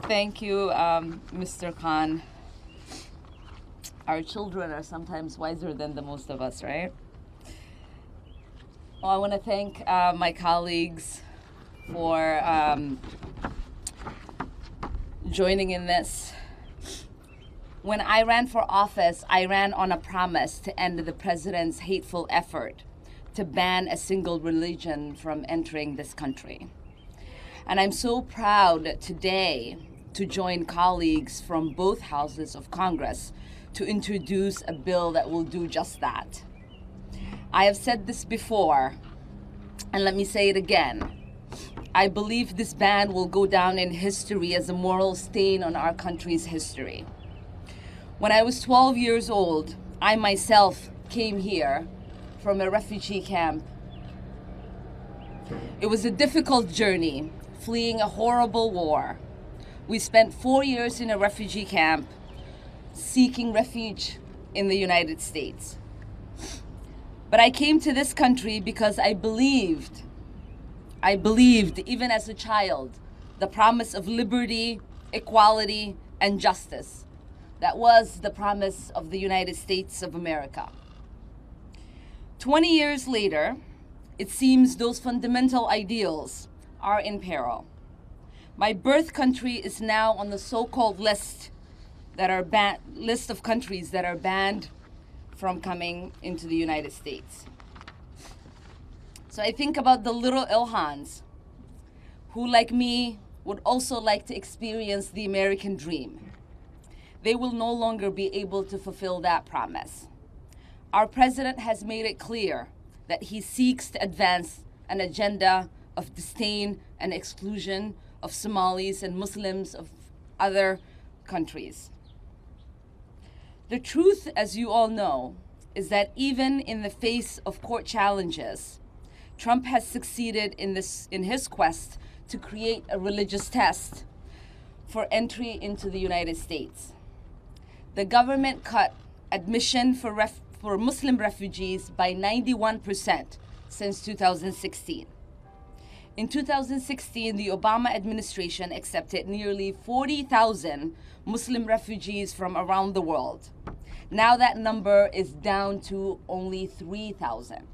Thank you, Mr. Khan. Our children are sometimes wiser than the most of us, right? Well, I want to thank my colleagues for joining in this. When I ran for office, I ran on a promise to end the president's hateful effort to ban a single religion from entering this country. And I'm so proud today to join colleagues from both houses of Congress to introduce a bill that will do just that. I have said this before, and let me say it again. I believe this ban will go down in history as a moral stain on our country's history. When I was 12 years old, I myself came here from a refugee camp. It was a difficult journey, fleeing a horrible war. We spent 4 years in a refugee camp, seeking refuge in the United States. But I came to this country because I believed, even as a child, the promise of liberty, equality, and justice. That was the promise of the United States of America. 20 years later, it seems those fundamental ideals are in peril. My birth country is now on the so-called list of countries that are banned from coming into the United States. So I think about the little Ilhans who, like me, would also like to experience the American dream. They will no longer be able to fulfill that promise. Our president has made it clear that he seeks to advance an agenda of disdain and exclusion of Somalis and Muslims of other countries. The truth, as you all know, is that even in the face of court challenges, Trump has succeeded in his quest to create a religious test for entry into the United States. The government cut admission for Muslim refugees by 91% since 2016. In 2016, the Obama administration accepted nearly 40,000 Muslim refugees from around the world. Now that number is down to only 3,000.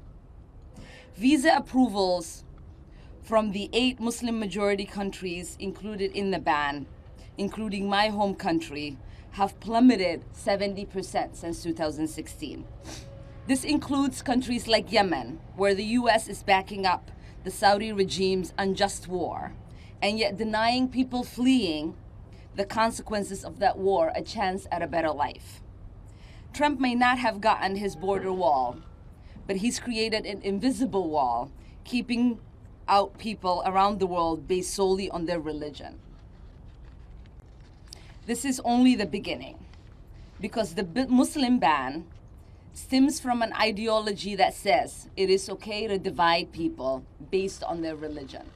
Visa approvals from the 8 Muslim majority countries included in the ban, including my home country, have plummeted 70% since 2016. This includes countries like Yemen, where the US is backing up the Saudi regime's unjust war, and yet denying people fleeing the consequences of that war a chance at a better life. Trump may not have gotten his border wall, but he's created an invisible wall, keeping out people around the world based solely on their religion. This is only the beginning, because the Muslim ban stems from an ideology that says it is okay to divide people based on their religion.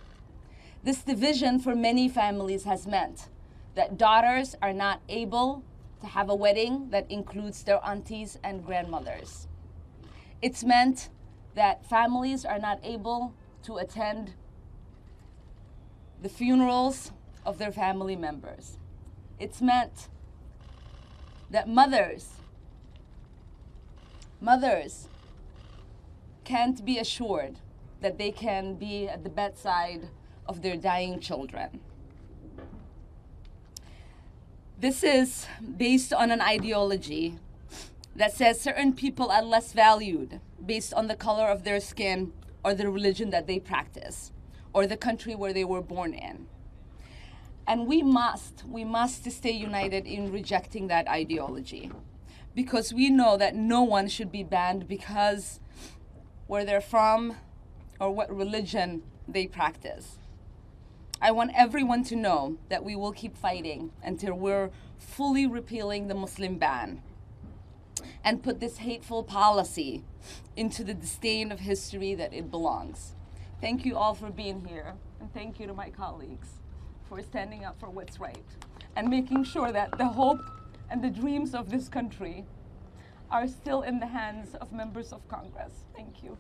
This division for many families has meant that daughters are not able to have a wedding that includes their aunties and grandmothers. It's meant that families are not able to attend the funerals of their family members. It's meant that mothers can't be assured that they can be at the bedside of their dying children. This is based on an ideology that says certain people are less valued based on the color of their skin or the religion that they practice or the country where they were born in. And we must stay united in rejecting that ideology, because we know that no one should be banned because where they're from or what religion they practice. I want everyone to know that we will keep fighting until we're fully repealing the Muslim ban and put this hateful policy into the disdain of history that it belongs. Thank you all for being here, and thank you to my colleagues for standing up for what's right and making sure that the hope and the dreams of this country are still in the hands of members of Congress. Thank you.